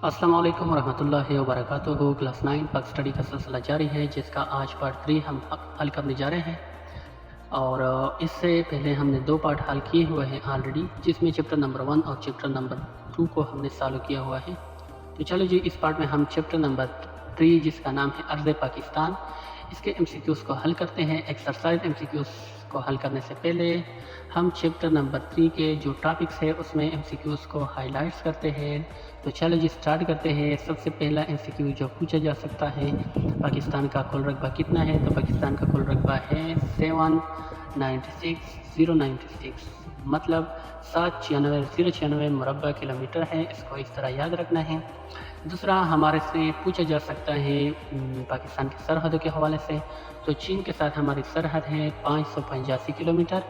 अस्सलाम वालेकुम रहमतुल्लाहि व बरकातुहू। क्लास 9 पग स्टडी का सिलसिला जारी है, जिसका आज पार्ट 3 हम हल करने जा रहे हैं। और इससे पहले हमने 2 पार्ट हल किए हुए हैं ऑलरेडी, जिसमें चैप्टर नंबर 1 और चैप्टर नंबर 2 को हमने सॉल्व किया हुआ है। तो चलो जी, इस पार्ट में हम चैप्टर नंबर 3, जिसका नाम है अर्ज़ पाकिस्तान, इसके एमसीक्यूज़ को हल करते हैं। एक्सरसाइज एमसीक्यूज़ को हल करने से पहले हम चैप्टर नंबर 3 के जो टॉपिक्स है उसमें एमसीक्यूज़ को हाईलाइट्स करते हैं। तो चलो जी, स्टार्ट करते हैं। सबसे पहला एमसीक्यू जो पूछा जा सकता है, पाकिस्तान का कुल रकबा कितना है? तो पाकिस्तान का कुल रकबा है 796,096, मतलब 796,096 मुरब्बा किलोमीटर है। इसको इस तरह याद रखना है। दूसरा हमारे से पूछा जा सकता है पाकिस्तान की सरहदों के हवाले से। तो चीन के साथ हमारी सरहद है 585 किलोमीटर।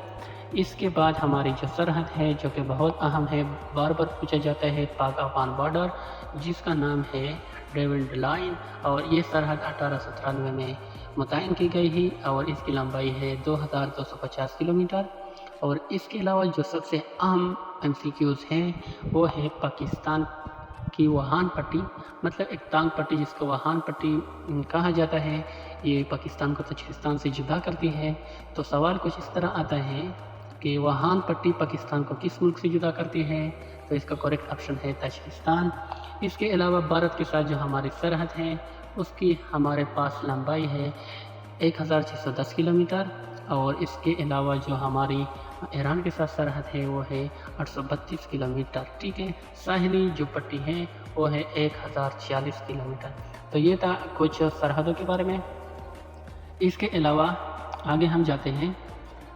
इसके बाद हमारी जो सरहद है, जो कि बहुत अहम है, बार बार पूछा जाता है, पाक अफगान बॉर्डर, जिसका नाम है डेविड लाइन, और ये सरहद 1893 में मुतय्यन की गई है और इसकी लंबाई है 2250 किलोमीटर। और इसके अलावा जो सबसे अहम एमसीक्यूज़ हैं वो है पाकिस्तान की वहान पट्टी, मतलब एक टांग पट्टी जिसको वहान पट्टी कहा जाता है। ये पाकिस्तान को तजिकिस्तान से जुदा करती है। तो सवाल कुछ इस तरह आता है कि वहान पट्टी पाकिस्तान को किस मुल्क से जुदा करती है? तो इसका करेक्ट ऑप्शन है तजिकिस्तान। इसके अलावा भारत के साथ जो हमारी सरहद है उसकी हमारे पास लंबाई है 1610 किलोमीटर। और इसके अलावा जो हमारी ईरान के साथ सरहद है वो है 832 किलोमीटर। ठीक है, साहिली जो पट्टी है वो है 1040 किलोमीटर। तो ये था कुछ सरहदों के बारे में। इसके अलावा आगे हम जाते हैं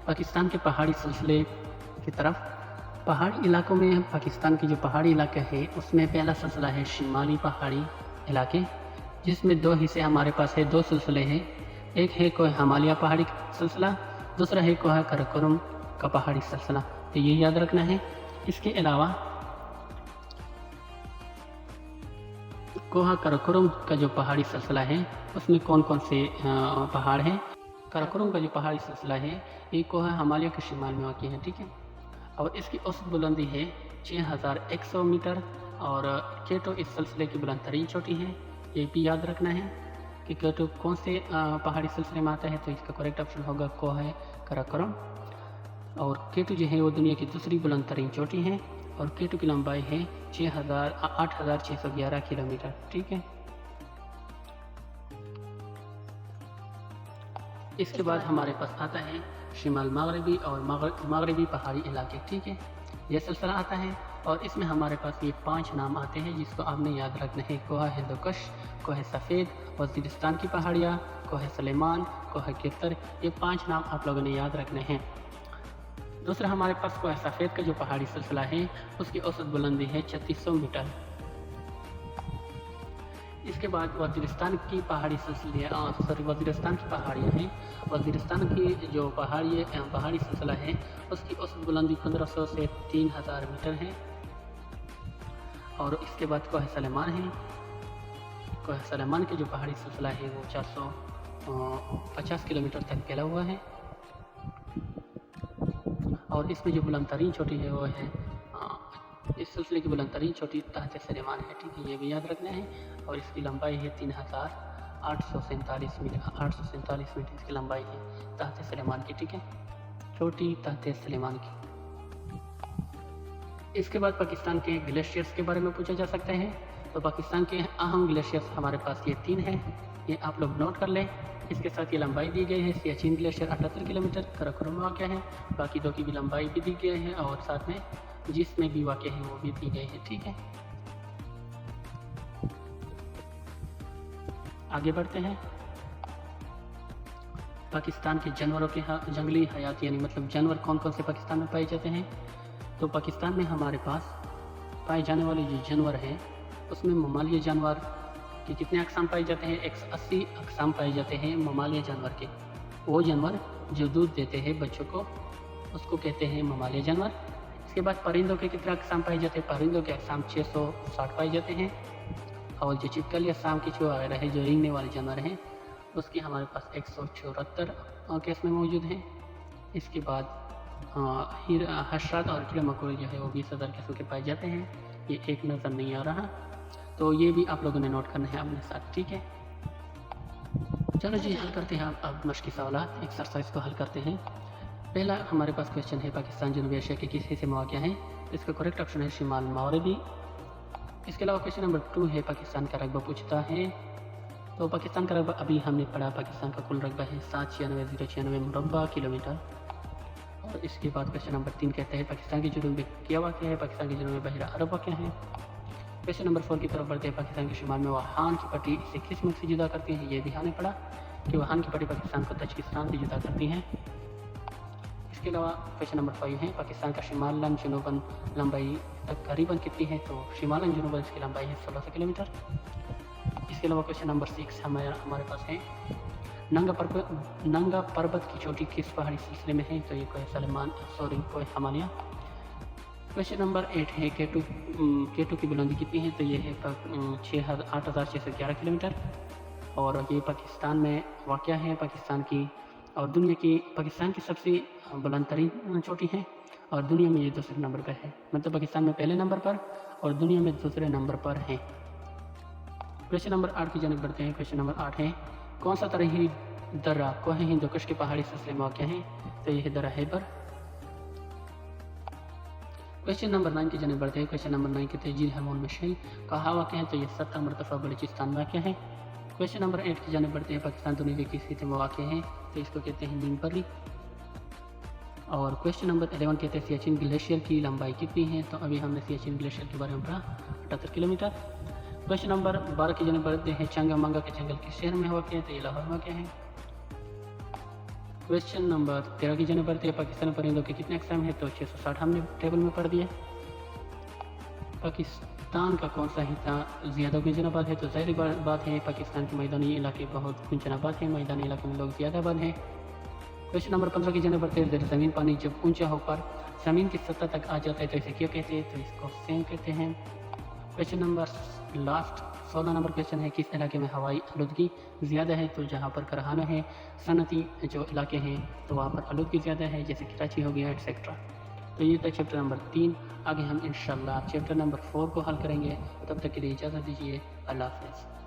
पाकिस्तान के पहाड़ी सिलसिले की तरफ। पहाड़ी इलाकों में पाकिस्तान के जो पहाड़ी इलाके हैं उसमें पहला सिलसिला है शिमाली पहाड़ी इलाके, जिसमें 2 हिस्से हमारे पास है, 2 सिलसिले हैं। एक है कोह हिमालय पहाड़ी सिलसिला, दूसरा है कोह कराकोरम का पहाड़ी सिलसिला। तो ये याद रखना है। इसके अलावा कोह कराकोरम का जो पहाड़ी सिलसिला है उसमें कौन कौन से पहाड़ हैं? कराकोरम का जो पहाड़ी सिलसिला है ये कोह हिमालय के शिमाल में वाक़ है। ठीक है, और इसकी औसत बुलंदी है 6100 मीटर। और केटो इस सिलसिले की बुलंद तरीन चोटी है। ये भी याद रखना है कि केटो कौन से पहाड़ी सिलसिले में आता है। तो इसका करेक्ट ऑप्शन होगा कोह कराकोरम। और केटू जो है वो दुनिया की दूसरी बुलंद तरीन चोटी है और केटू की लंबाई है 8611 किलोमीटर। ठीक है, इसके बाद हमारे पास आता है शिमाल मगरबी और मगरबी पहाड़ी इलाके। ठीक है, यह सिलसिला आता है और इसमें हमारे पास ये 5 नाम आते हैं जिसको आपने याद रखना है। कोह हिंदुकुश, कोह सफ़ेद, वज़ीरिस्तान की पहाड़ियाँ, कोह सलेमान, कोह किरतर। ये 5 नाम आप लोगों ने याद रखने हैं। दूसरा हमारे पास कोह सफ़ेद का जो पहाड़ी सिलसिला है उसकी औसत बुलंदी है 3600 मीटर। इसके बाद वज़ीरिस्तान की पहाड़ी सिलसिले वज़ीरिस्तान की पहाड़ियाँ हैं। वज़ीरिस्तान की जो पहाड़ी सिलसिला है उसकी औसत बुलंदी 1500 से 3000 मीटर है। और इसके बाद कोह सलेमान है। कोह सलेमान के जो पहाड़ी सिलसिला है वो 450 किलोमीटर तक फैला हुआ है। और इसमें जो बुलंद तरीन चोटी है वो है इस सिलसिले की बुलंद तरीन चोटी तहत सलेमान है। ठीक है, ये भी याद रखना है। और इसकी लंबाई है 3847 मीटर। 847 मीटर इसकी लंबाई है तहत सलेमान की। ठीक है, चोटी तहत सलेमान की। इसके बाद पाकिस्तान के ग्लेशियर्स के बारे में पूछा जा सकता है। तो पाकिस्तान के अहम ग्लेशियर्स हमारे पास ये 3 हैं, ये आप लोग नोट कर लें। इसके साथ ये लंबाई दी गई है। सियाचिन ग्लेशियर 78 किलोमीटर कराकोरम में वाक़ है। बाकी 2 की भी लंबाई भी दी गई है और साथ में जिसमें भी वाक़ है वो भी दी गई है। ठीक है, आगे बढ़ते हैं। पाकिस्तान के जानवरों के जंगली हयात, यानी मतलब जानवर कौन कौन से पाकिस्तान में पाए जाते हैं? तो पाकिस्तान में हमारे पास पाए जाने वाले जो जानवर हैं उसमें ममालिया जानवर के कितने अक़साम पाए जाते हैं? 180 अक़साम पाए जाते हैं ममालिया जानवर के। वो जानवर जो दूध देते हैं बच्चों को उसको कहते हैं ममालिया जानवर। इसके बाद परिंदों के कितने अक़साम पाए जाते हैं? परिंदों के अक़साम 660 पाए जाते हैं। और जो चिपकली अक़साम की जो वगैरह है, जो रेंगने वाले जानवर हैं, उसकी हमारे पास 174 केस में मौजूद हैं। इसके बाद हशरात और कीड़े मकोड़े जो है वो 20,000 किस्म के पाए जाते हैं। ये एक नज़र नहीं आ रहा। तो ये भी आप लोगों ने नोट करना है अपने साथ, ठीक है। चलो जी, हल करते हैं अब मश्की सवालात, एक्सरसाइज को हल करते हैं। पहला हमारे पास क्वेश्चन है, पाकिस्तान जनूबी एशिया के किस हिस्से में वाक़या है? इसका करेक्ट ऑप्शन है शिमाल मगरबी। इसके अलावा क्वेश्चन नंबर 2 है, पाकिस्तान का रकबा पूछता है। तो पाकिस्तान का रकबा अभी हमने पढ़ा, पाकिस्तान का कुल रकबा है 796,096 मुरबा किलोमीटर। और इसके बाद क्वेश्चन नंबर 3 कहता है, पाकिस्तान के जुनूब में क्या वाक़या है? पाकिस्तान के जुनूब में बहरा अरब वाक़या है। क्वेश्चन नंबर 4 की तरफ बढ़ते हैं, पाकिस्तान के शुमाल में वहान की पट्टी इसे किस मुल्क से जुदा करती है? ये भी हमने पढ़ा कि वहान की पट्टी पाकिस्तान को तजिकिस्तान से जुदा करती है। इसके अलावा क्वेश्चन नंबर 5 है, पाकिस्तान का शिमालन जनूबन लंबाई तकरीबन कितनी है? तो शिमालन जनूबन इसकी लंबाई है 1600 किलोमीटर। इसके अलावा क्वेश्चन नंबर 6 हमारे पास है, नंगा पर्वत की चोटी किस पहाड़ी सिलसिले में है? तो ये कोई हिमालय। क्वेश्चन नंबर 8 है, केटू की बुलंदी कितनी है? तो ये है 8,611 किलोमीटर। और ये पाकिस्तान में वाक़या है, पाकिस्तान की सबसे बुलंद तरीन चोटी है और दुनिया में ये दूसरे नंबर पर है। मतलब पाकिस्तान में पहले नंबर पर और दुनिया में दूसरे नंबर पर है। क्वेश्चन नंबर 8 की जानिब बढ़ते हैं। क्वेश्चन नंबर 8 है, कौन सा तरीही दर्रा कोह हिंदुकुश के पहाड़ी सिलसिले में वाक़या है? तो यह है दर्रा हैबर। क्वेश्चन नंबर 9 की जानिब बढ़ते हैं। क्वेश्चन नंबर 9 कहते हैं, झील हरमोन में शही कहाँ वाक़या है? तो यह 7 मरतबा बलूचिस्तान वाक़या है। क्वेश्चन नंबर 8 की जानिब बढ़ते हैं, पाकिस्तान दुनिया के किस हिस्से में वाक़या है? तो इसको कहते हैं नीमपरी। और क्वेश्चन नंबर 11 कहते हैं, सियाचिन ग्लेशियर की लंबाई कितनी है? तो अभी हमने सियाचिन ग्लेशियर के बारे में पढ़ा, 78 किलोमीटर। क्वेश्चन नंबर 12 की जानिब बढ़ते हैं, चंगा मंगा के जंगल किस शहर में वाक़या है? तो ये लाहौर में वाक़या है। क्वेश्चन नंबर 13 की जानिब बढ़ते हैं, पाकिस्तानी परिंदों के कितने अक़साम है? तो 660 हमने टेबल में पढ़ दिया। पाकिस्तान का कौन सा हिस्सा ज़्यादा गुंजनाबाद है? तो ज़ाहिर बात है, पाकिस्तान के मैदानी इलाके बहुत गुंजनाबाद हैं, मैदानी इलाके में लोग ज़्यादा आबाद हैं। क्वेश्चन नंबर 15 की जानिब बढ़ते हैं, ज़मीन पानी जब ऊंचा होकर ज़मीन की सतह तक आ जाता है तो इसे क्या कहते हैं? तो इसको सेम कहते हैं। Question number last 16 number question है, किस इलाके में हवाई आलूदगी ज़्यादा है? तो जहाँ पर कारखाना है, सनती जो इलाके हैं, तो वहाँ पर आलूदगी ज़्यादा है, जैसे कराची हो गया एटसेट्रा। तो ये था चैप्टर नंबर 3। आगे हम इंशाल्लाह चैप्टर नंबर 4 को हल करेंगे। तब तक के लिए इजाज़त दीजिए। अल्लाह हाफ़िज़।